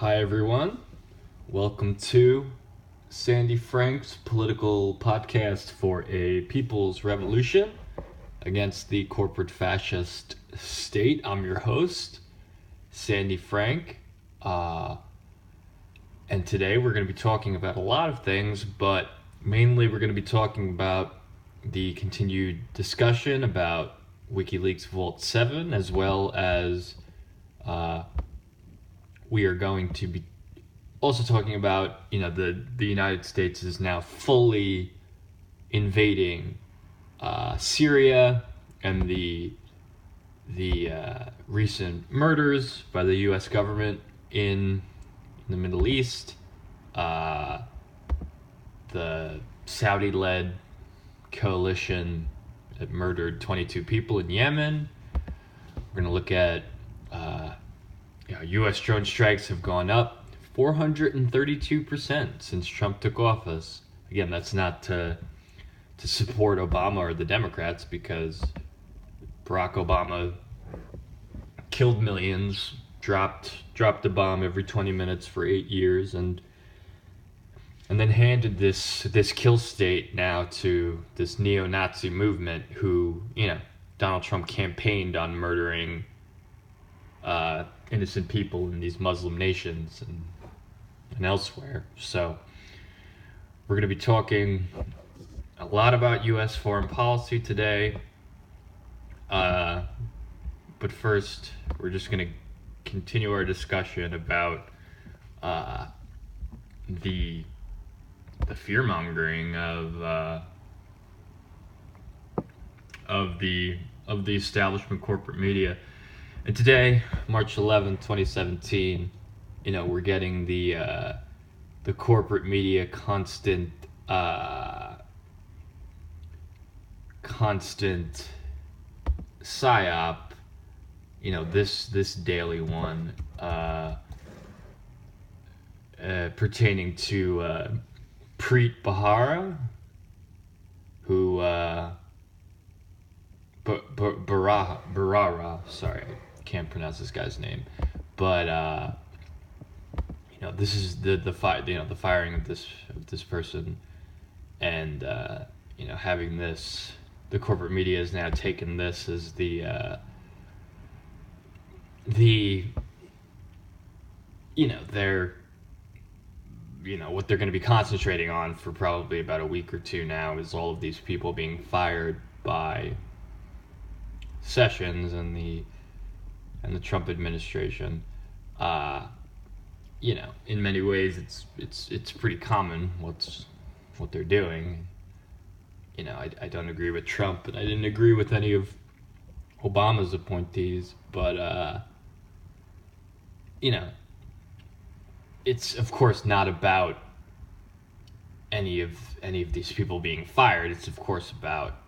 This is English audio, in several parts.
Hi everyone, welcome to Sandy Frank's political podcast for a people's revolution against the corporate fascist state. I'm your host, Sandy Frank, and today we're going to be talking about a lot of things, but mainly we're going to be talking about the continued discussion about WikiLeaks Vault 7, as well as we are going to be also talking about, the United States is now fully invading Syria, and the recent murders by the U.S. government in the Middle East, the Saudi-led coalition that murdered 22 people in Yemen. We're going to look at U.S. drone strikes have gone up 432% since Trump took office. Again, that's not to support Obama or the Democrats, because Barack Obama killed millions, dropped a bomb every 20 minutes for 8 years, and then handed this kill state now to this neo-Nazi movement who, Donald Trump campaigned on murdering innocent people in these Muslim nations and elsewhere. So we're going to be talking a lot about U.S. foreign policy today. But first, we're just going to continue our discussion about the fear-mongering of the establishment corporate media. And today, March 11th, 2017, we're getting the corporate media constant psy-op, this daily one, pertaining to Preet Bharara, who Bharara, sorry, I can't pronounce this guy's name, but this is the firing of this person, and having this, the corporate media has now taken this as their what they're going to be concentrating on for probably about a week or two now, is all of these people being fired by Sessions and the Trump administration. In many ways it's pretty common what they're doing. I don't agree with Trump, and I didn't agree with any of Obama's appointees, but it's of course not about any of these people being fired. It's of course about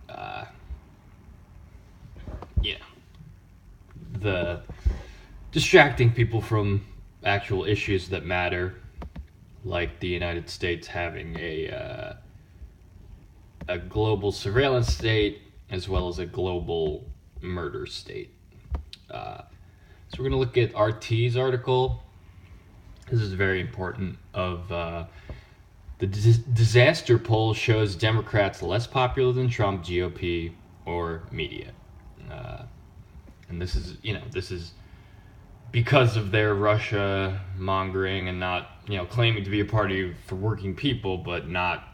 the distracting people from actual issues that matter, like the United States having a global surveillance state as well as a global murder state. So we're going to look at RT's article. This is very important. Of the disaster poll shows Democrats less popular than Trump, GOP, or media. And this is because of their Russia mongering and not, claiming to be a party for working people, but not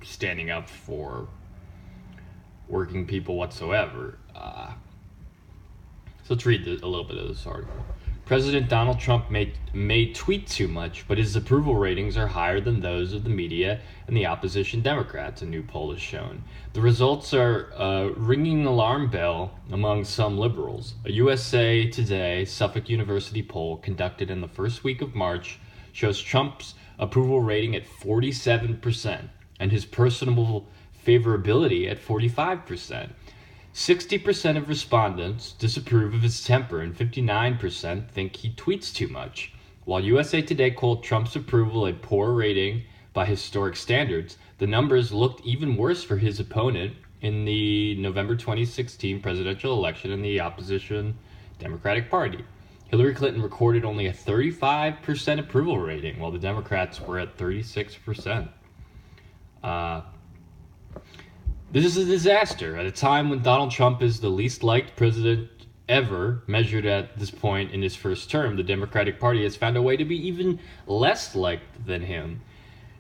standing up for working people whatsoever. So let's read a little bit of this article. President Donald Trump may tweet too much, but his approval ratings are higher than those of the media and the opposition Democrats, a new poll has shown. The results are ringing an alarm bell among some liberals. A USA Today Suffolk University poll conducted in the first week of March shows Trump's approval rating at 47% and his personal favorability at 45%. 60% of respondents disapprove of his temper, and 59% think he tweets too much. While USA Today called Trump's approval a poor rating by historic standards, the numbers looked even worse for his opponent in the November 2016 presidential election in the opposition Democratic Party. Hillary Clinton recorded only a 35% approval rating, while the Democrats were at 36%. This is a disaster at a time when Donald Trump is the least liked president ever, measured at this point in his first term. The Democratic Party has found a way to be even less liked than him.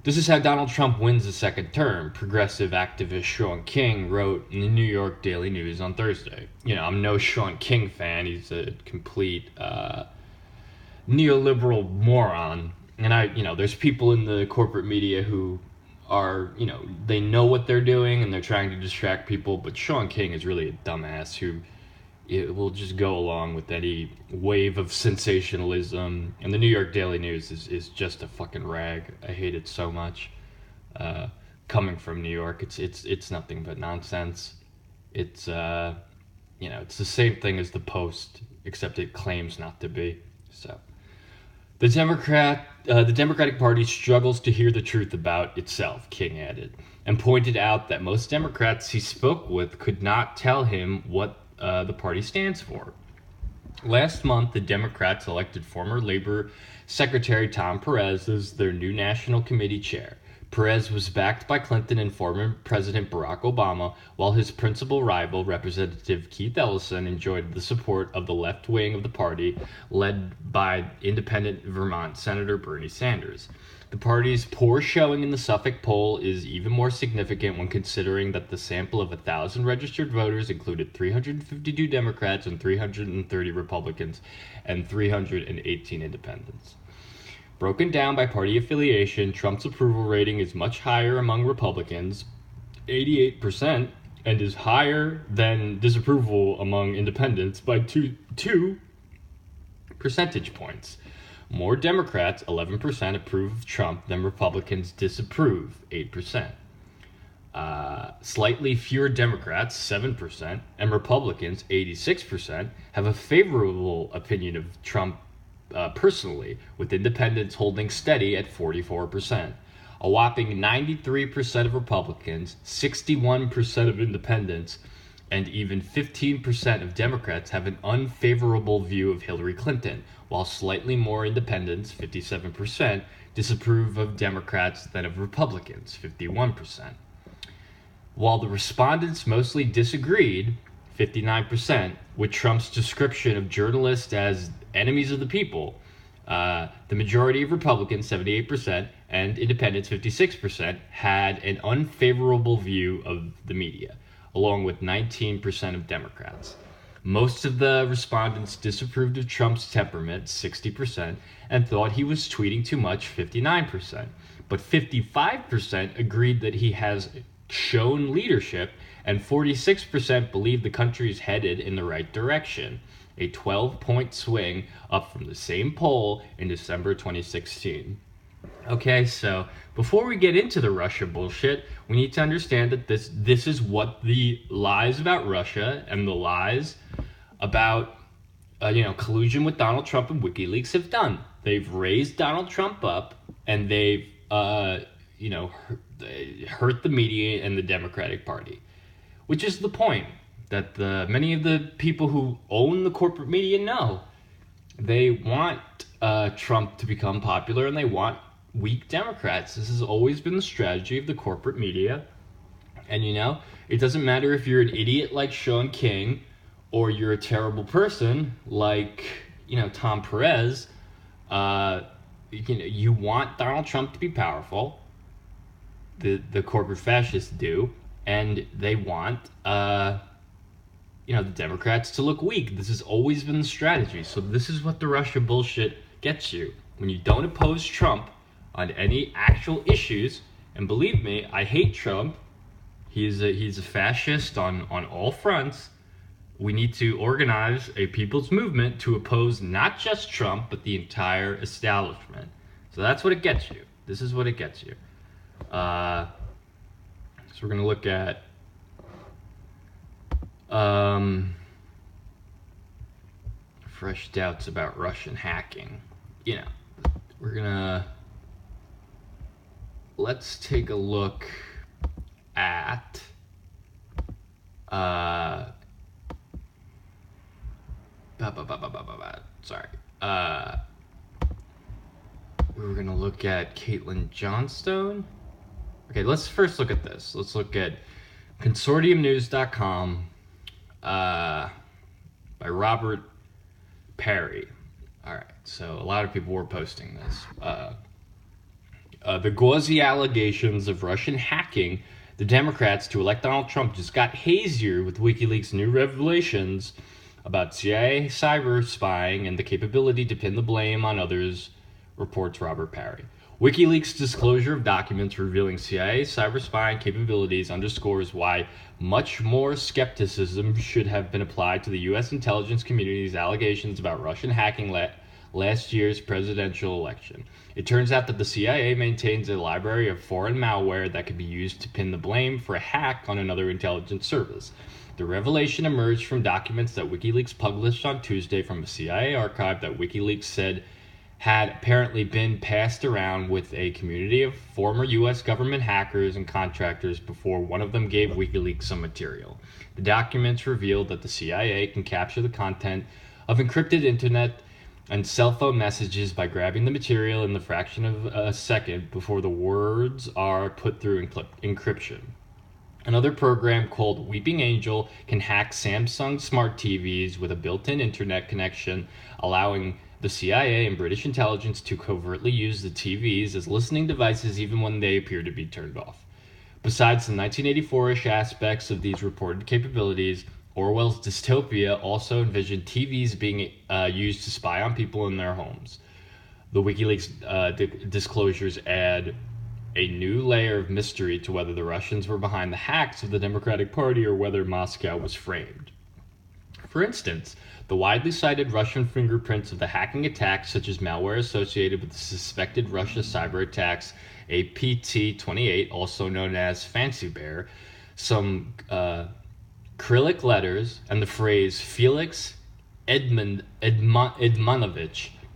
This is how Donald Trump wins a second term, progressive activist Sean King wrote in the New York Daily News on Thursday. I'm no Sean King fan. He's a complete neoliberal moron. And there's people in the corporate media who are, they know what they're doing and they're trying to distract people. But Sean King is really a dumbass who will just go along with any wave of sensationalism. And the New York Daily News is just a fucking rag. I hate it so much. Coming from New York, it's nothing but nonsense. It's it's the same thing as the Post, except it claims not to be. So the Democratic Party struggles to hear the truth about itself, King added, and pointed out that most Democrats he spoke with could not tell him what the party stands for. Last month, the Democrats elected former Labor Secretary Tom Perez as their new National Committee chair. Perez was backed by Clinton and former President Barack Obama, while his principal rival, Representative Keith Ellison, enjoyed the support of the left wing of the party, led by independent Vermont Senator Bernie Sanders. The party's poor showing in the Suffolk poll is even more significant when considering that the sample of 1,000 registered voters included 352 Democrats and 330 Republicans and 318 independents. Broken down by party affiliation, Trump's approval rating is much higher among Republicans, 88%, and is higher than disapproval among independents by two percentage points. More Democrats, 11%, approve of Trump than Republicans disapprove, 8%. Slightly fewer Democrats, 7%, and Republicans, 86%, have a favorable opinion of Trump personally, with independents holding steady at 44%. A whopping 93% of Republicans, 61% of independents, and even 15% of Democrats have an unfavorable view of Hillary Clinton, while slightly more independents, 57%, disapprove of Democrats than of Republicans, 51%. While the respondents mostly disagreed, 59%, with Trump's description of journalists as enemies of the people, the majority of Republicans, 78%, and independents, 56%, had an unfavorable view of the media, along with 19% of Democrats. Most of the respondents disapproved of Trump's temperament, 60%, and thought he was tweeting too much, 59%. But 55% agreed that he has shown leadership, and 46% believe the country is headed in the right direction, a 12-point swing up from the same poll in December 2016. Okay, so before we get into the Russia bullshit, we need to understand that this is what the lies about Russia and the lies about collusion with Donald Trump and WikiLeaks have done. They've raised Donald Trump up, and they've hurt the media and the Democratic Party, which is the point that many of the people who own the corporate media know. They want Trump to become popular, and they want weak Democrats. This has always been the strategy of the corporate media. And it doesn't matter if you're an idiot like Sean King or you're a terrible person like Tom Perez. You want Donald Trump to be powerful. The corporate fascists do, and they want the Democrats to look weak. This has always been the strategy. So this is what the Russia bullshit gets you. When you don't oppose Trump on any actual issues, and believe me, I hate Trump. He's a fascist on all fronts. We need to organize a people's movement to oppose not just Trump, but the entire establishment. So that's what it gets you. This is what it gets you. So we're going to look at fresh doubts about Russian hacking. We're going to... Let's take a look at sorry. we were going to look at Caitlin Johnstone. Okay, let's first look at this. Let's look at consortiumnews.com by Robert Perry. All right, so a lot of people were posting this. The gauzy allegations of Russian hacking the Democrats to elect Donald Trump just got hazier with WikiLeaks' new revelations about CIA cyber spying and the capability to pin the blame on others, reports Robert Perry. WikiLeaks' disclosure of documents revealing CIA cyber spying capabilities underscores why much more skepticism should have been applied to the U.S. intelligence community's allegations about Russian hacking last year's presidential election. It turns out that the CIA maintains a library of foreign malware that could be used to pin the blame for a hack on another intelligence service. The revelation emerged from documents that WikiLeaks published on Tuesday from a CIA archive that WikiLeaks said had apparently been passed around with a community of former U.S. government hackers and contractors before one of them gave WikiLeaks some material. The documents revealed that the CIA can capture the content of encrypted internet and cell phone messages by grabbing the material in the fraction of a second before the words are put through encryption. Another program called Weeping Angel can hack Samsung smart TVs with a built-in internet connection, allowing the CIA and British intelligence to covertly use the TVs as listening devices even when they appear to be turned off. Besides the 1984-ish aspects of these reported capabilities, Orwell's dystopia also envisioned TVs being used to spy on people in their homes. The WikiLeaks disclosures add a new layer of mystery to whether the Russians were behind the hacks of the Democratic Party or whether Moscow was framed. For instance, the widely cited Russian fingerprints of the hacking attacks, such as malware associated with the suspected Russia cyber attacks, a PT-28, also known as Fancy Bear, some Cyrillic letters, and the phrase Felix Edmanovich,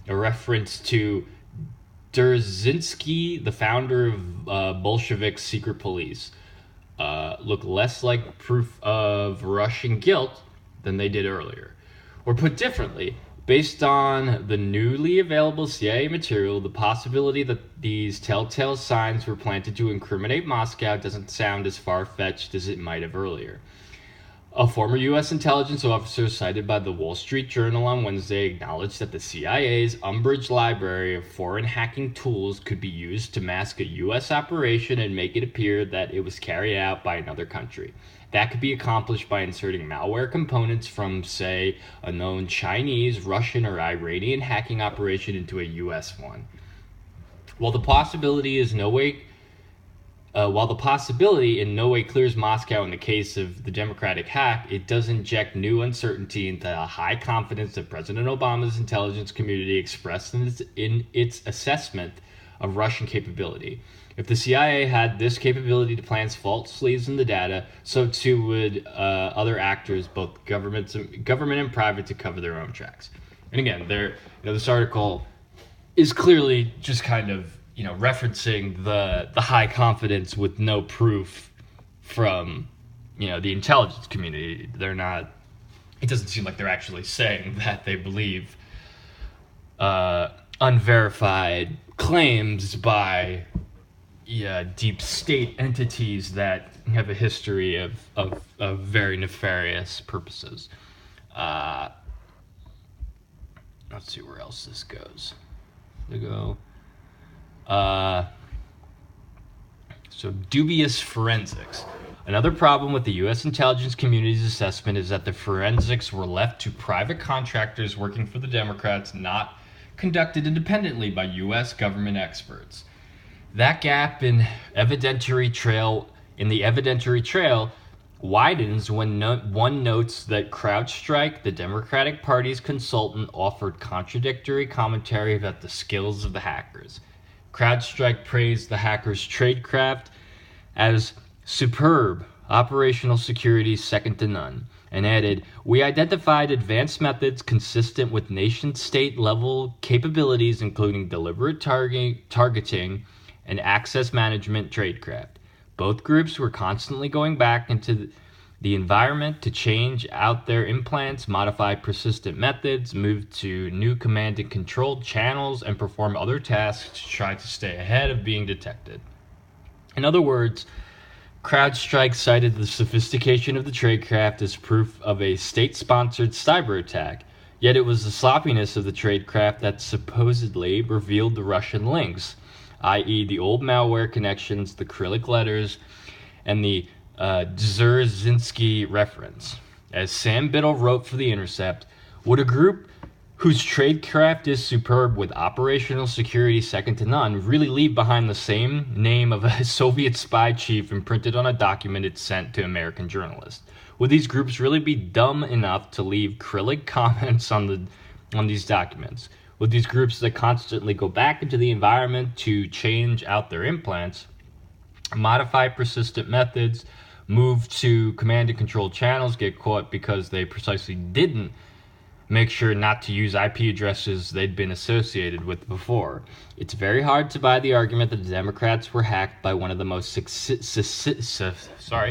a reference to Dzerzhinsky, the founder of Bolshevik secret police, look less like proof of Russian guilt than they did earlier. Or put differently, based on the newly available CIA material, the possibility that these telltale signs were planted to incriminate Moscow doesn't sound as far-fetched as it might have earlier. A former U.S. intelligence officer cited by the Wall Street Journal on Wednesday acknowledged that the CIA's umbrage library of foreign hacking tools could be used to mask a U.S. operation and make it appear that it was carried out by another country. That could be accomplished by inserting malware components from, say, a known Chinese, Russian, or Iranian hacking operation into a U.S. one. While the possibility in no way clears Moscow in the case of the Democratic hack, it does inject new uncertainty into the high confidence that President Obama's intelligence community expressed in its assessment of Russian capability. If the CIA had this capability to plant false sleeves in the data, so too would other actors, both government and private, to cover their own tracks. And again, this article is clearly just kind of referencing the high confidence with no proof from the intelligence community. They're not. It doesn't seem like they're actually saying that they believe unverified claims by deep state entities that have a history of very nefarious purposes. Let's see where else this goes. So dubious forensics. Another problem with the U.S. intelligence community's assessment is that the forensics were left to private contractors working for the Democrats, not conducted independently by U.S. government experts. That gap in the evidentiary trail widens when one notes that CrowdStrike, the Democratic Party's consultant, offered contradictory commentary about the skills of the hackers. CrowdStrike praised the hackers' tradecraft as superb, operational security second to none, and added, "We identified advanced methods consistent with nation-state level capabilities, including deliberate targeting and access management tradecraft. Both groups were constantly going back into the environment to change out their implants, modify persistent methods, move to new command and control channels, and perform other tasks to try to stay ahead of being detected. In other words, CrowdStrike cited the sophistication of the tradecraft as proof of a state-sponsored cyber attack, yet it was the sloppiness of the tradecraft that supposedly revealed the Russian links, i.e. the old malware connections, the Cyrillic letters, and the Dzerzhinsky reference. As Sam Biddle wrote for The Intercept, would a group whose tradecraft is superb with operational security second to none really leave behind the same name of a Soviet spy chief imprinted on a document it sent to American journalists? Would these groups really be dumb enough to leave Cyrillic comments on these documents? Would these groups that constantly go back into the environment to change out their implants, modify persistent methods, move to command and control channels, get caught because they precisely didn't make sure not to use IP addresses they'd been associated with before? It's very hard to buy the argument that the Democrats were hacked by one of the most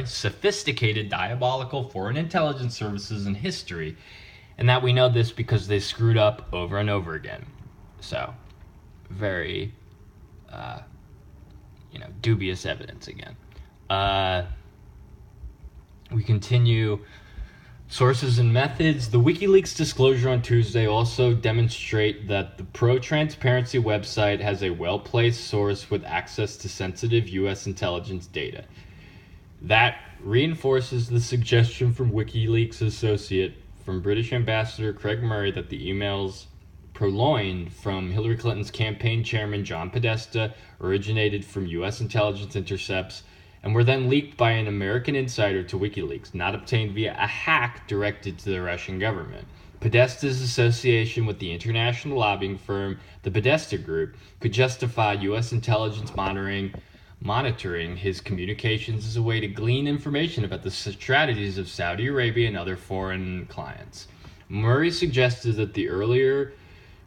sophisticated diabolical foreign intelligence services in history, and that we know this because they screwed up over and over again. So, very, dubious evidence again. We continue. Sources and methods. The WikiLeaks disclosure on Tuesday also demonstrate that the pro-transparency website has a well-placed source with access to sensitive U.S. intelligence data. That reinforces the suggestion from WikiLeaks associate from British Ambassador Craig Murray that the emails purloined from Hillary Clinton's campaign chairman John Podesta originated from U.S. intelligence intercepts and were then leaked by an American insider to WikiLeaks, not obtained via a hack directed to the Russian government. Podesta's association with the international lobbying firm, the Podesta Group, could justify U.S. intelligence monitoring his communications as a way to glean information about the strategies of Saudi Arabia and other foreign clients. Murray suggested that the earlier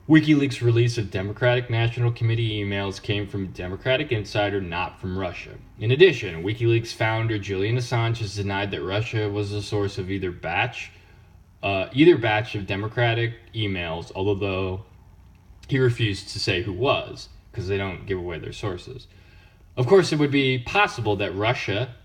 WikiLeaks release of Democratic National Committee emails came from a Democratic insider, not from Russia. In addition, WikiLeaks founder Julian Assange has denied that Russia was the source of either batch of Democratic emails, although he refused to say who was, because they don't give away their sources. Of course, it would be possible that Russia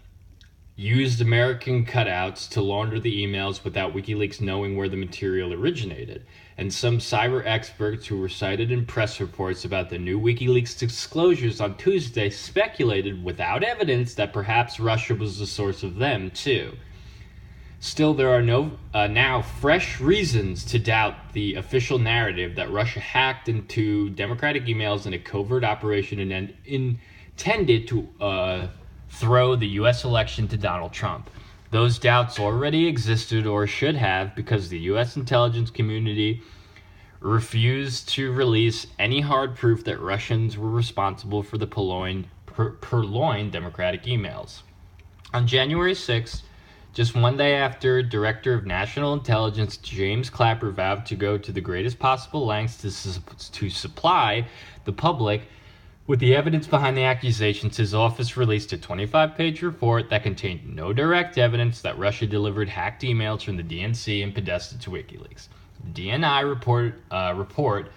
used American cutouts to launder the emails without WikiLeaks knowing where the material originated, and some cyber experts who were cited in press reports about the new WikiLeaks disclosures on Tuesday speculated without evidence that perhaps Russia was the source of them, too. Still, there are now fresh reasons to doubt the official narrative that Russia hacked into Democratic emails in a covert operation and intended to throw the U.S. election to Donald Trump. Those doubts already existed or should have because the U.S. intelligence community refused to release any hard proof that Russians were responsible for the purloined Democratic emails. On January 6th, just one day after Director of National Intelligence James Clapper vowed to go to the greatest possible lengths to supply the public with the evidence behind the accusations, his office released a 25-page report that contained no direct evidence that Russia delivered hacked emails from the DNC and Podesta to WikiLeaks. The DNI report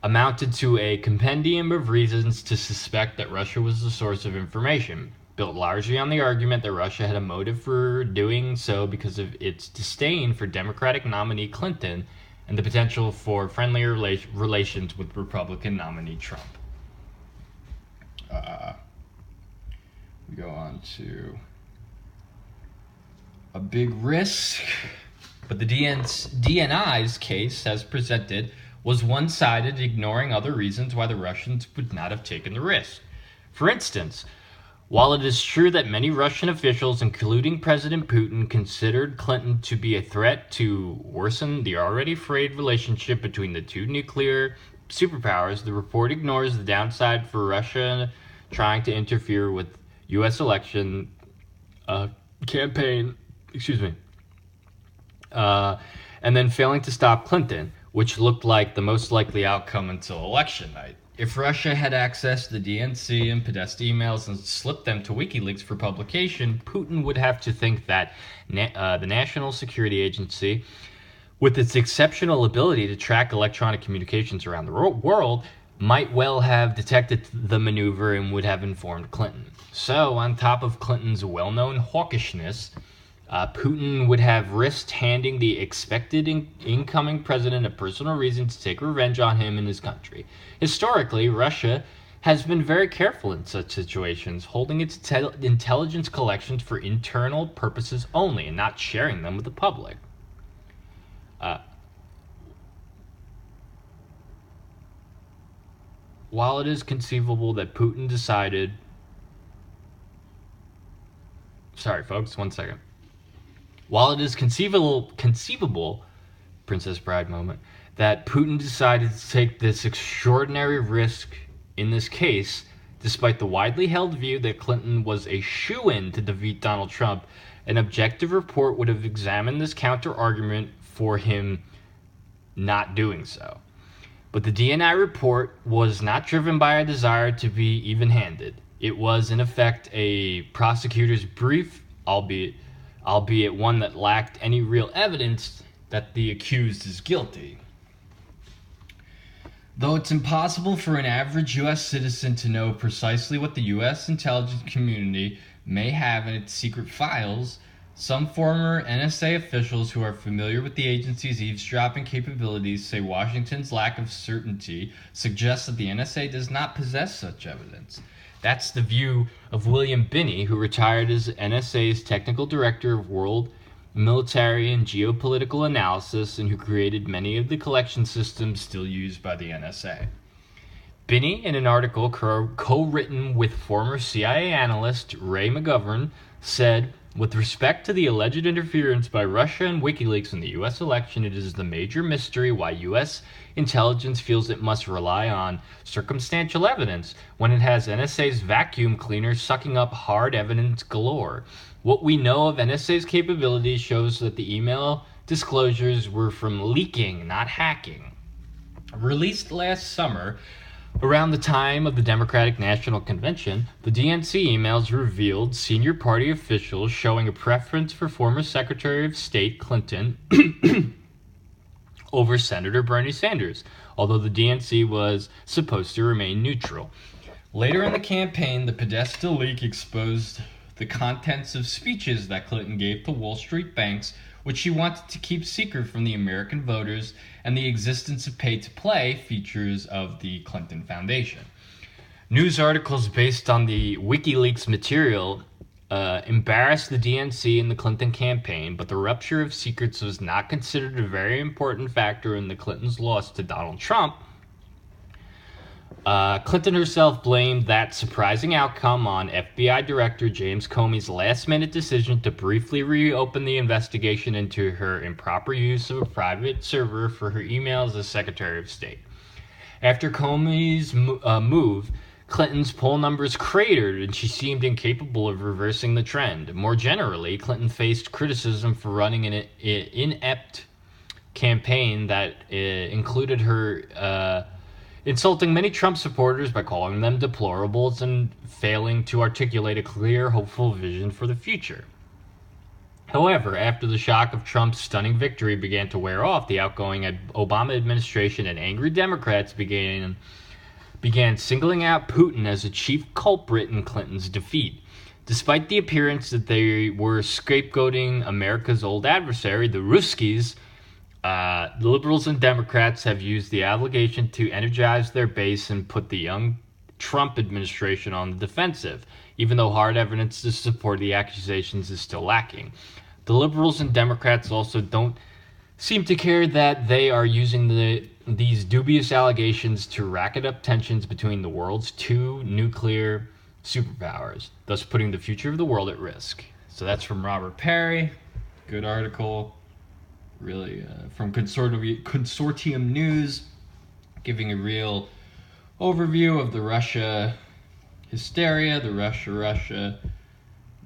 amounted to a compendium of reasons to suspect that Russia was the source of information, built largely on the argument that Russia had a motive for doing so because of its disdain for Democratic nominee Clinton and the potential for friendlier relations with Republican nominee Trump. We go on to a big risk, but the DNI's case, as presented, was one-sided, ignoring other reasons why the Russians would not have taken the risk. For instance, while it is true that many Russian officials, including President Putin, considered Clinton to be a threat to worsen the already frayed relationship between the two nuclear superpowers, the report ignores the downside for Russia trying to interfere with U.S. election campaign, and then failing to stop Clinton, which looked like the most likely outcome until election night. If Russia had accessed the DNC and Podesta emails and slipped them to WikiLeaks for publication, Putin would have to think that the National Security Agency, with its exceptional ability to track electronic communications around the world, might well have detected the maneuver and would have informed Clinton. So, on top of Clinton's well-known hawkishness, Putin would have risked handing the expected incoming president a personal reason to take revenge on him and his country. Historically, Russia has been very careful in such situations, holding its intelligence collections for internal purposes only and not sharing them with the public. While it is conceivable that Putin decided... Sorry, folks, 1 second. While it is conceivable, Princess Bride moment, that Putin decided to take this extraordinary risk in this case, despite the widely held view that Clinton was a shoo-in to defeat Donald Trump, an objective report would have examined this counter-argument for him not doing so. But the DNI report was not driven by a desire to be even-handed. It was, in effect, a prosecutor's brief, albeit one that lacked any real evidence that the accused is guilty. Though it's impossible for an average U.S. citizen to know precisely what the U.S. intelligence community may have in its secret files, some former NSA officials who are familiar with the agency's eavesdropping capabilities say Washington's lack of certainty suggests that the NSA does not possess such evidence. That's the view of William Binney, who retired as NSA's technical director of world military and geopolitical analysis and who created many of the collection systems still used by the NSA. Binney, in an article co-written with former CIA analyst Ray McGovern, said, "With respect to the alleged interference by Russia and WikiLeaks in the U.S. election, it is the major mystery why U.S. intelligence feels it must rely on circumstantial evidence when it has NSA's vacuum cleaner sucking up hard evidence galore. What we know of NSA's capabilities shows that the email disclosures were from leaking, not hacking." Released last summer, around the time of the Democratic National Convention, the DNC emails revealed senior party officials showing a preference for former Secretary of State Clinton over Senator Bernie Sanders, although the DNC was supposed to remain neutral. Later in the campaign, the Podesta leak exposed the contents of speeches that Clinton gave to Wall Street banks, which she wanted to keep secret from the American voters, and the existence of pay-to-play features of the Clinton Foundation. News articles based on the WikiLeaks material embarrassed the DNC and the Clinton campaign, but the rupture of secrets was not considered a very important factor in the Clintons' loss to Donald Trump. Clinton herself blamed that surprising outcome on FBI Director James Comey's last-minute decision to briefly reopen the investigation into her improper use of a private server for her emails as Secretary of State. After Comey's move, Clinton's poll numbers cratered and she seemed incapable of reversing the trend. More generally, Clinton faced criticism for running an inept campaign that included her insulting many Trump supporters by calling them deplorables and failing to articulate a clear, hopeful vision for the future. However, after the shock of Trump's stunning victory began to wear off, the outgoing Obama administration and angry Democrats began singling out Putin as a chief culprit in Clinton's defeat. Despite the appearance that they were scapegoating America's old adversary, the Ruskies, the liberals and Democrats have used the allegation to energize their base and put the young Trump administration on the defensive, even though hard evidence to support the accusations is still lacking. The liberals and Democrats also don't seem to care that they are using these dubious allegations to racket up tensions between the world's two nuclear superpowers, thus putting the future of the world at risk. So that's from Robert Perry. Good article. Really, from Consortium News, giving a real overview of the Russia hysteria, the Russia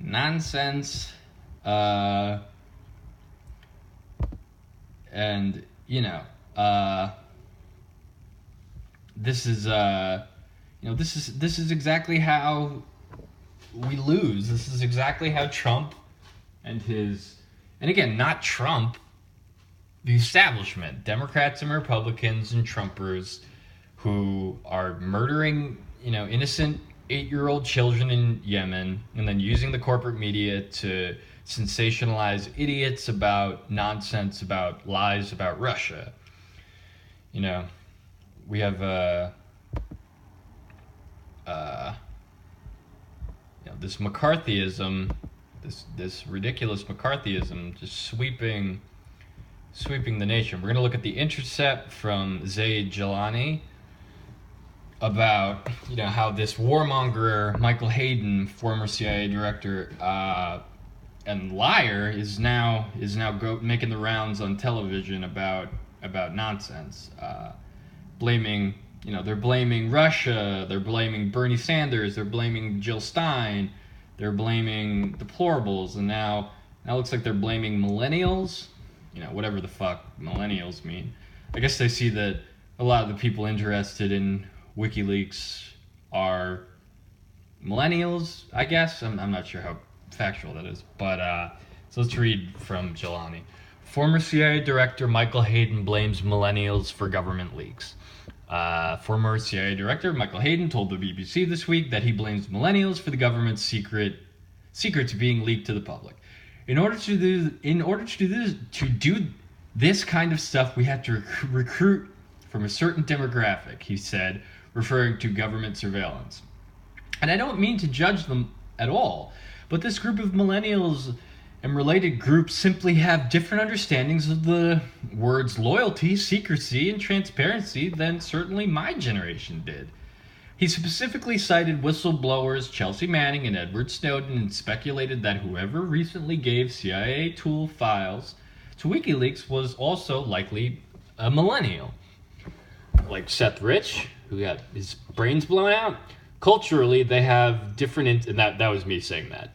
nonsense, and, you know, this is this is exactly how we lose. This is exactly how Trump and again, not Trump, the establishment, Democrats and Republicans and Trumpers who are murdering, innocent 8-year-old children in Yemen and then using the corporate media to sensationalize idiots about nonsense, about lies about Russia. We have this McCarthyism, this ridiculous McCarthyism just sweeping the nation. We're going to look at the Intercept from Zaid Jilani about how this warmonger Michael Hayden, former CIA director and liar, is now making the rounds on television about nonsense, blaming they're blaming Russia, they're blaming Bernie Sanders, they're blaming Jill Stein, they're blaming deplorables, and now it looks like they're blaming millennials. Whatever the fuck millennials mean. I guess they see that a lot of the people interested in WikiLeaks are millennials, I guess. I'm not sure how factual that is. But so let's read from Jelani. Former CIA Director Michael Hayden blames millennials for government leaks. Former CIA Director Michael Hayden told the BBC this week that he blames millennials for the government's secrets being leaked to the public. In order to do this kind of stuff, we have to recruit from a certain demographic, he said, referring to government surveillance. And I don't mean to judge them at all, but this group of millennials and related groups simply have different understandings of the words loyalty, secrecy, and transparency than certainly my generation did. He specifically cited whistleblowers Chelsea Manning and Edward Snowden and speculated that whoever recently gave CIA tool files to WikiLeaks was also likely a millennial. Like Seth Rich, who got his brains blown out. Culturally, they have different... and that was me saying that.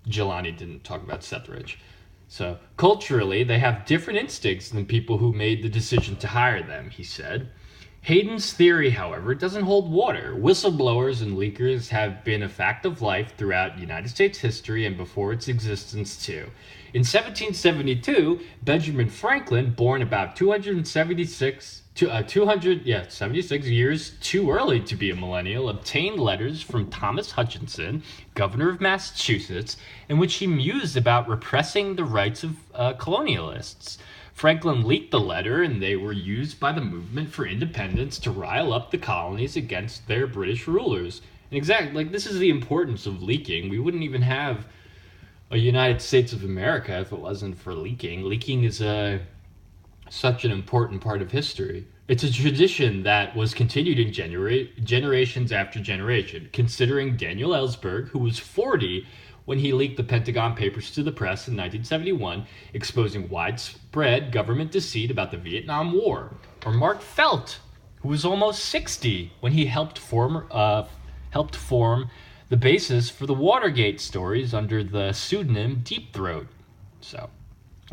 Jelani didn't talk about Seth Rich. So, culturally, they have different instincts than people who made the decision to hire them, he said. Hayden's theory, however, doesn't hold water. Whistleblowers and leakers have been a fact of life throughout United States history and before its existence, too. In 1772, Benjamin Franklin, born about 76 years too early to be a millennial, obtained letters from Thomas Hutchinson, governor of Massachusetts, in which he mused about repressing the rights of colonialists. Franklin leaked the letter, and they were used by the movement for independence to rile up the colonies against their British rulers. And exactly, this is the importance of leaking. We wouldn't even have a United States of America if it wasn't for leaking. Leaking is such an important part of history. It's a tradition that was continued in generations after generation, considering Daniel Ellsberg, who was 40 when he leaked the Pentagon Papers to the press in 1971, exposing widespread government deceit about the Vietnam War. Or Mark Felt, who was almost 60 when he helped form the basis for the Watergate stories under the pseudonym Deep Throat. So,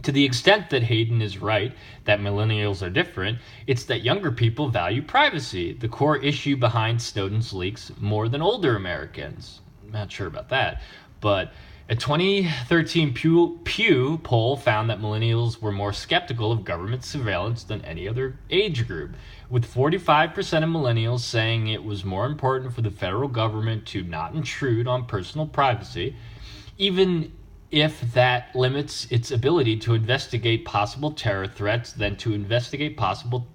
to the extent that Hayden is right that millennials are different, it's that younger people value privacy, the core issue behind Snowden's leaks, more than older Americans. I'm not sure about that. But a 2013 Pew poll found that millennials were more skeptical of government surveillance than any other age group, with 45% of millennials saying it was more important for the federal government to not intrude on personal privacy, even if that limits its ability to investigate possible terror threats than to investigate possible...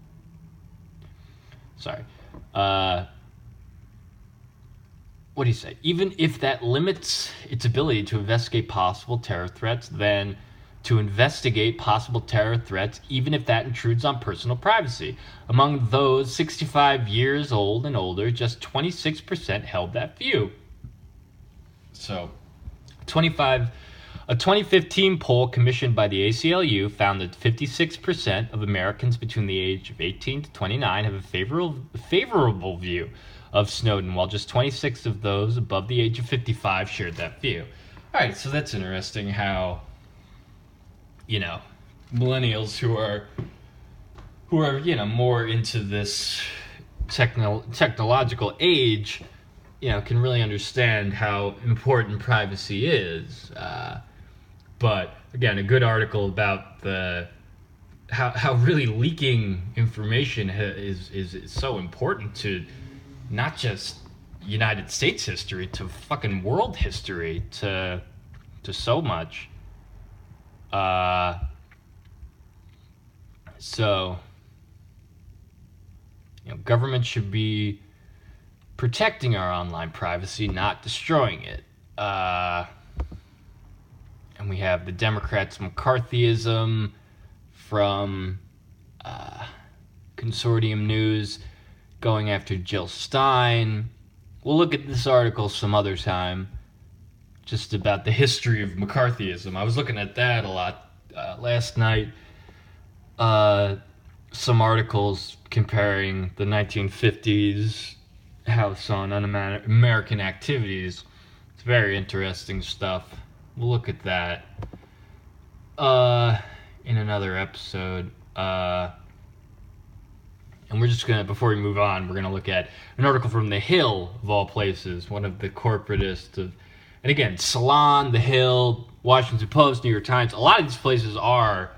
What do you say? Even if that limits its ability to investigate possible terror threats, then to investigate possible terror threats, even if that intrudes on personal privacy. Among those 65 years old and older, just 26% held that view. So, a 2015 poll commissioned by the ACLU found that 56% of Americans between the age of 18 to 29 have a favorable view of Snowden, while just 26 of those above the age of 55 shared that view. All right, so that's interesting how, millennials who are, more into this technological age, can really understand how important privacy is. But again, a good article about how really leaking information is so important to not just United States history, to fucking world history, to so much. So, government should be protecting our online privacy, not destroying it. And we have the Democrats' McCarthyism from Consortium News going after Jill Stein. We'll look at this article some other time, just about the history of McCarthyism. I was looking at that a lot last night. Some articles comparing the 1950s House on Un-American Activities. It's very interesting stuff. We'll look at that in another episode. And we're just going to, before we move on, we're going to look at an article from The Hill, of all places, one of the corporatists of, and again, Salon, The Hill, Washington Post, New York Times. A lot of these places are,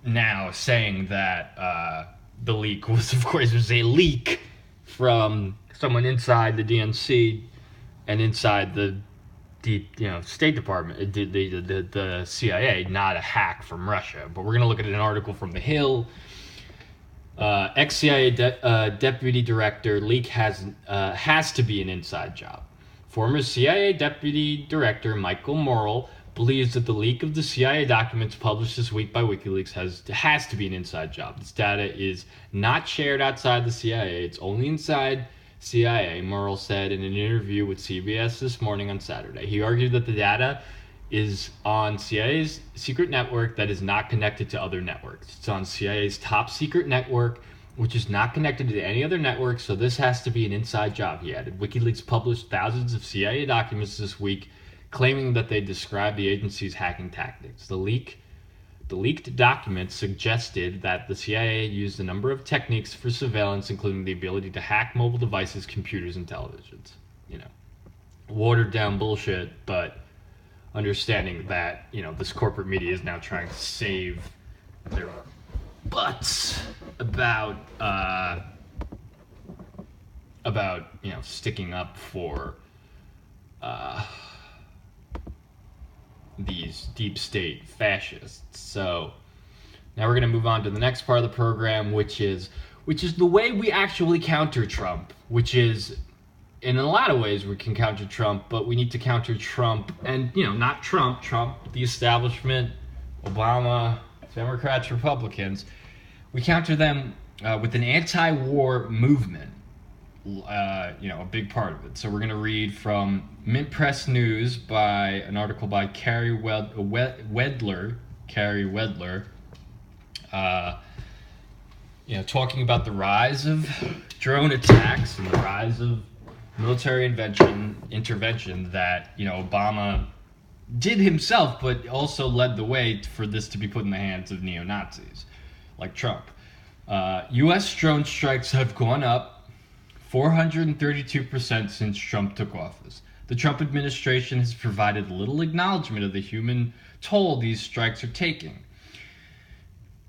now saying that the leak was, of course, a leak from someone inside the DNC and inside the State Department, the CIA, not a hack from Russia. But we're going to look at an article from The Hill. Ex-CIA deputy director leak has to be an inside job. Former CIA deputy director Michael Morrell believes that the leak of the CIA documents published this week by WikiLeaks has to be an inside job. This data is not shared outside the CIA. It's only inside CIA, Morrell said in an interview with CBS This Morning on Saturday. He argued that the data is on CIA's secret network that is not connected to other networks. It's on CIA's top secret network, which is not connected to any other network, so this has to be an inside job, he added. WikiLeaks published thousands of CIA documents this week, claiming that they describe the agency's hacking tactics. The leaked documents suggested that the CIA used a number of techniques for surveillance, including the ability to hack mobile devices, computers, and televisions. Watered down bullshit, but understanding that, this corporate media is now trying to save their butts about sticking up for these deep state fascists. So now we're going to move on to the next part of the program, which is the way we actually counter Trump, which is, in a lot of ways we can counter Trump, but we need to counter Trump, and not Trump, the establishment, Obama, Democrats, Republicans. We counter them with an anti-war movement, a big part of it. So we're going to read from Mint Press News by an article by Carrie Wedler, talking about the rise of drone attacks and the rise of military intervention that, Obama did himself, but also led the way for this to be put in the hands of neo-Nazis, like Trump. U.S. drone strikes have gone up 432% since Trump took office. The Trump administration has provided little acknowledgement of the human toll these strikes are taking.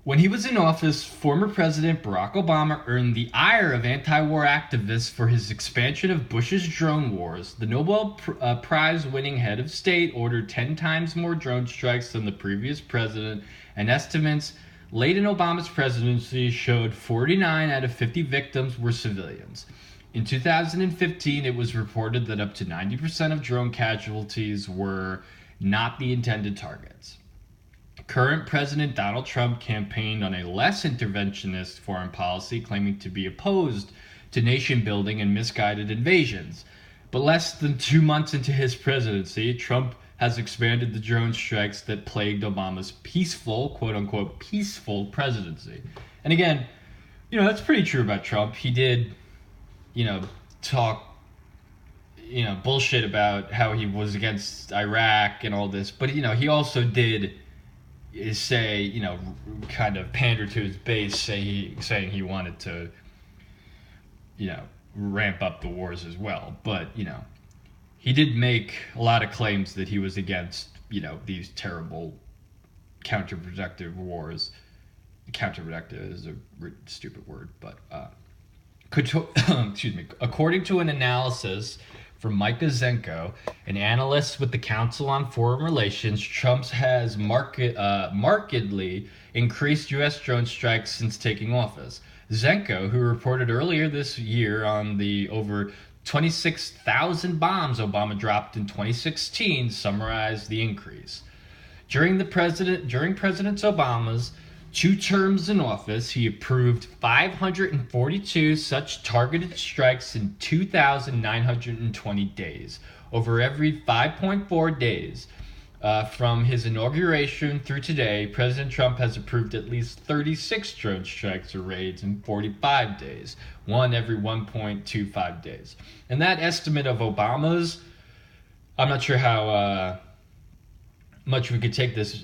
When he was in office, former President Barack Obama earned the ire of anti-war activists for his expansion of Bush's drone wars. The Nobel Prize-winning head of state ordered 10 times more drone strikes than the previous president, and estimates late in Obama's presidency showed 49 out of 50 victims were civilians. In 2015, it was reported that up to 90% of drone casualties were not the intended targets. Current President Donald Trump campaigned on a less interventionist foreign policy, claiming to be opposed to nation-building and misguided invasions. But less than 2 months into his presidency, Trump has expanded the drone strikes that plagued Obama's peaceful, quote-unquote, peaceful presidency. And again, that's pretty true about Trump. He did, talk, bullshit about how he was against Iraq and all this. But, he also did say, kind of pander to his base, saying he wanted to, ramp up the wars as well. But, he did make a lot of claims that he was against, these terrible counterproductive wars. Counterproductive is a stupid word, but excuse me. According to an analysis from Micah Zenko, an analyst with the Council on Foreign Relations, Trump has markedly increased U.S. drone strikes since taking office. Zenko, who reported earlier this year on the over 26,000 bombs Obama dropped in 2016, summarized the increase. During President Obama's 2 terms in office, he approved 542 such targeted strikes in 2,920 days, over every 5.4 days. From his inauguration through today, President Trump has approved at least 36 drone strikes or raids in 45 days, one every 1.25 days. And that estimate of Obama's, I'm not sure how much we could take this,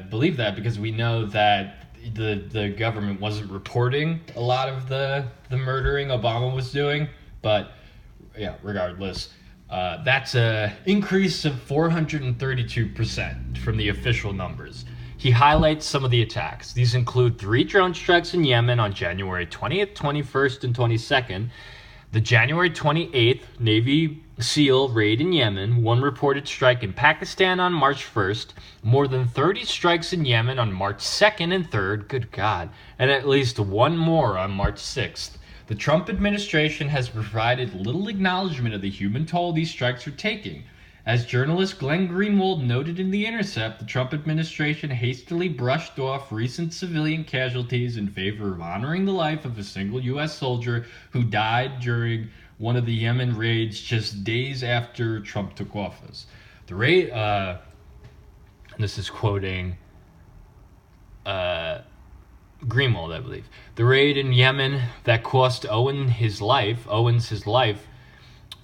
believe that, because we know that the government wasn't reporting a lot of the murdering Obama was doing. But yeah, regardless, that's an increase of 432% from the official numbers. He highlights some of the attacks. These include 3 drone strikes in Yemen on January 20th, 21st, and 22nd, the January 28th Navy SEAL raid in Yemen, 1 reported strike in Pakistan on March 1st, more than 30 strikes in Yemen on March 2nd and 3rd, good God, and at least 1 more on March 6th. The Trump administration has provided little acknowledgement of the human toll these strikes are taking. As journalist Glenn Greenwald noted in The Intercept, the Trump administration hastily brushed off recent civilian casualties in favor of honoring the life of a single U.S. soldier who died during one of the Yemen raids just days after Trump took office. The raid, this is quoting Greenwald, I believe. The raid in Yemen that cost Owens his life,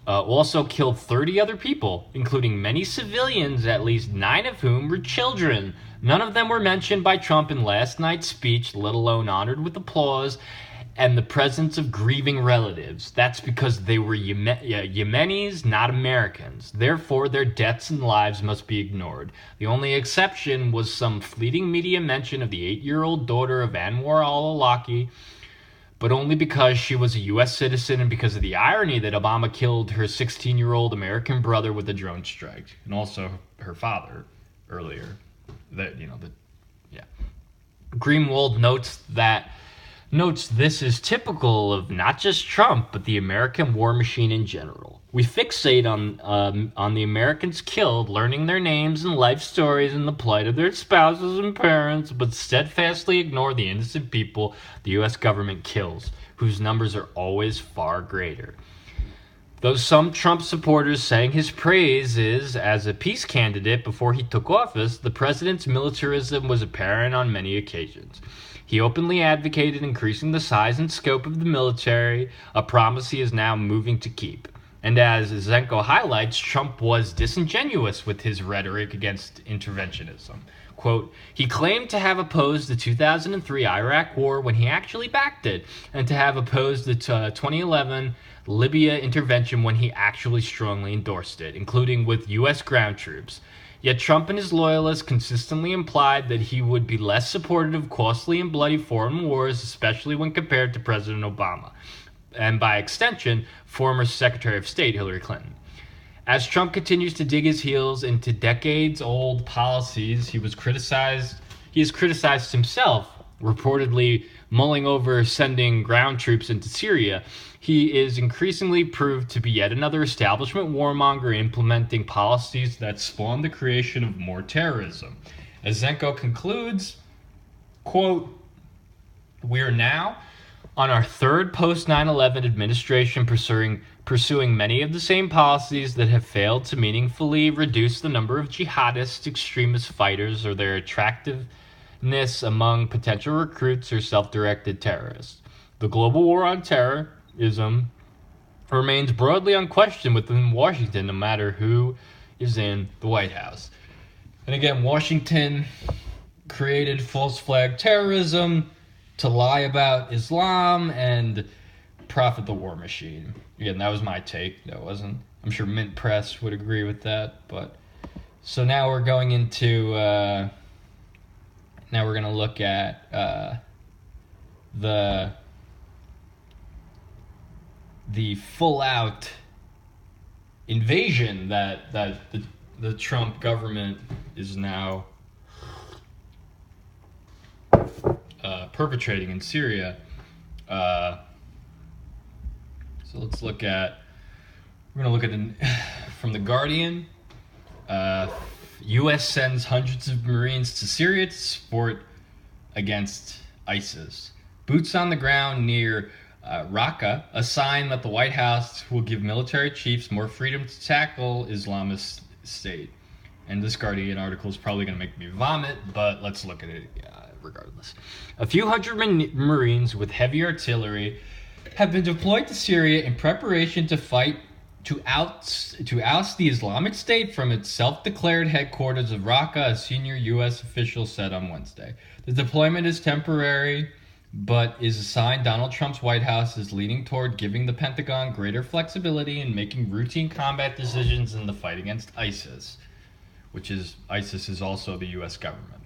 also killed 30 other people, including many civilians, at least 9 of whom were children. None of them were mentioned by Trump in last night's speech, let alone honored with applause and the presence of grieving relatives. That's because they were Yemenis, not Americans. Therefore, their deaths and lives must be ignored. The only exception was some fleeting media mention of the 8-year-old daughter of Anwar al-Awlaki, but only because she was a U.S. citizen and because of the irony that Obama killed her 16-year-old American brother with a drone strike, and also her father earlier. Greenwald notes this is typical of not just Trump, but the American war machine in general. We fixate on the Americans killed, learning their names and life stories and the plight of their spouses and parents, but steadfastly ignore the innocent people the U.S. government kills, whose numbers are always far greater. Though some Trump supporters sang his praises as a peace candidate before he took office, the president's militarism was apparent on many occasions. He openly advocated increasing the size and scope of the military, a promise he is now moving to keep. And as Zenko highlights, Trump was disingenuous with his rhetoric against interventionism. Quote, he claimed to have opposed the 2003 Iraq war when he actually backed it, and to have opposed the 2011 Libya intervention when he actually strongly endorsed it, including with U.S. ground troops. Yet Trump and his loyalists consistently implied that he would be less supportive of costly and bloody foreign wars, especially when compared to President Obama, and by extension, former Secretary of State Hillary Clinton. As Trump continues to dig his heels into decades-old policies, he has criticized himself, reportedly mulling over sending ground troops into Syria. He is increasingly proved to be yet another establishment warmonger implementing policies that spawn the creation of more terrorism. As Zenko concludes, quote, we are now on our 3rd post-9/11 administration pursuing many of the same policies that have failed to meaningfully reduce the number of jihadist extremist fighters or their attractiveness among potential recruits or self-directed terrorists. The global war on terrorism remains broadly unquestioned within Washington, no matter who is in the White House. And again, Washington created false flag terrorism to lie about Islam and profit the war machine. Again, that was my take. That wasn't. I'm sure Mint Press would agree with that. But so now we're going into. Now we're going to look at the full out invasion that the Trump government is now perpetrating in Syria. So let's look at. We're going to look at from The Guardian. U.S. sends hundreds of Marines to Syria to support against ISIS. Boots on the ground near Raqqa, a sign that the White House will give military chiefs more freedom to tackle Islamist State. And this Guardian article is probably going to make me vomit, but let's look at it regardless. A few hundred Marines with heavy artillery have been deployed to Syria in preparation to fight to oust the Islamic State from its self-declared headquarters of Raqqa, a senior U.S. official said on Wednesday. The deployment is temporary, but is a sign Donald Trump's White House is leaning toward giving the Pentagon greater flexibility in making routine combat decisions in the fight against ISIS, ISIS is also the U.S. government.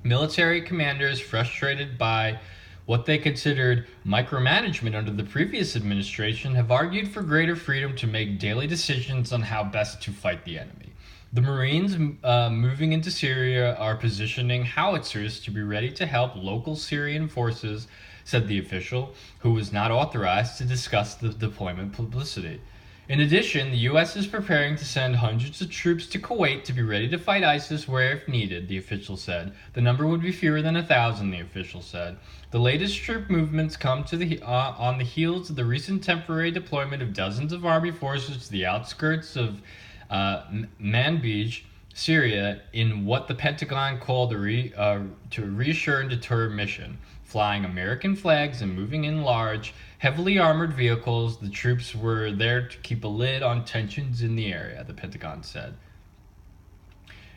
Military commanders, frustrated by what they considered micromanagement under the previous administration, have argued for greater freedom to make daily decisions on how best to fight the enemy. The Marines moving into Syria are positioning howitzers to be ready to help local Syrian forces, said the official, who was not authorized to discuss the deployment publicity. In addition, the U.S. is preparing to send hundreds of troops to Kuwait to be ready to fight ISIS where if needed, the official said. The number would be fewer than 1,000, the official said. The latest troop movements come to on the heels of the recent temporary deployment of dozens of army forces to the outskirts of Manbij, Syria, in what the Pentagon called to reassure and deter mission. Flying American flags and moving in large, heavily armored vehicles, the troops were there to keep a lid on tensions in the area, the Pentagon said.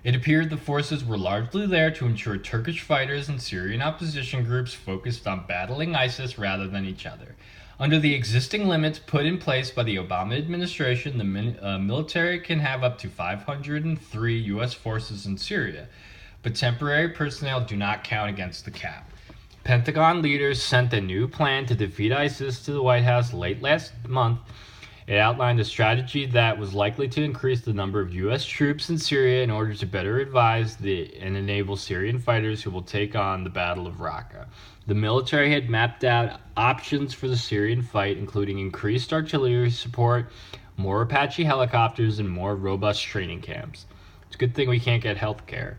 It appeared the forces were largely there to ensure Turkish fighters and Syrian opposition groups focused on battling ISIS rather than each other. Under the existing limits put in place by the Obama administration, the military can have up to 503 U.S. forces in Syria, but temporary personnel do not count against the cap. Pentagon leaders sent a new plan to defeat ISIS to the White House late last month. It outlined a strategy that was likely to increase the number of U.S. troops in Syria in order to better advise and enable Syrian fighters who will take on the Battle of Raqqa. The military had mapped out options for the Syrian fight, including increased artillery support, more Apache helicopters, and more robust training camps. It's a good thing we can't get health care,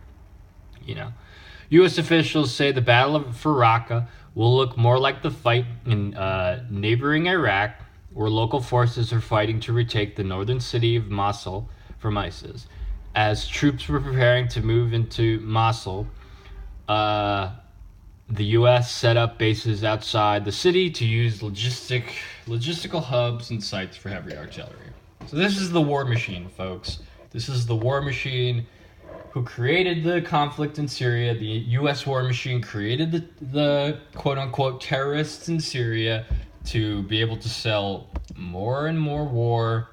U.S. officials say the battle for Raqqa will look more like the fight in neighboring Iraq, where local forces are fighting to retake the northern city of Mosul from ISIS. As troops were preparing to move into Mosul, the U.S. set up bases outside the city to use logistical hubs and sites for heavy artillery. So this is the war machine, folks. This is the war machine who created the conflict in Syria. The U.S. war machine created the quote-unquote terrorists in Syria to be able to sell more and more war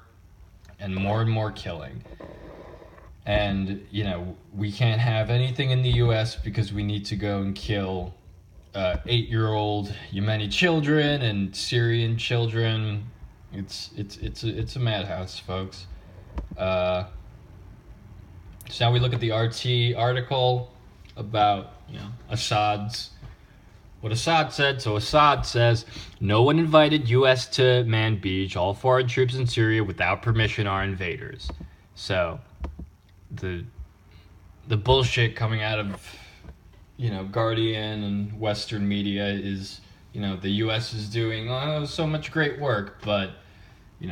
and more killing. And, we can't have anything in the U.S. because we need to go and kill 8-year-old Yemeni children and Syrian children. It's a madhouse, folks. So now we look at the RT article about, what Assad said. So Assad says, no one invited U.S. to Manbij. All foreign troops in Syria without permission are invaders. So the bullshit coming out of, Guardian and Western media is, the U.S. is doing so much great work, but,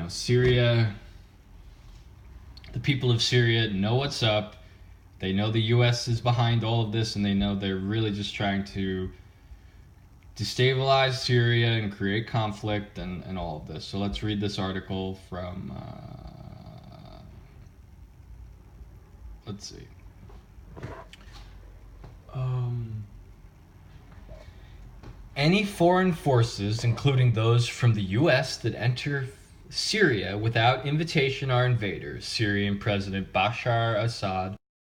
Syria, the people of Syria know what's up. They know the U.S. is behind all of this, and they know they're really just trying to destabilize Syria and create conflict and all of this. So let's read this article from, let's see. any foreign forces, including those from the U.S. that enter Syria without invitation are invaders. Syrian President Bashar Assad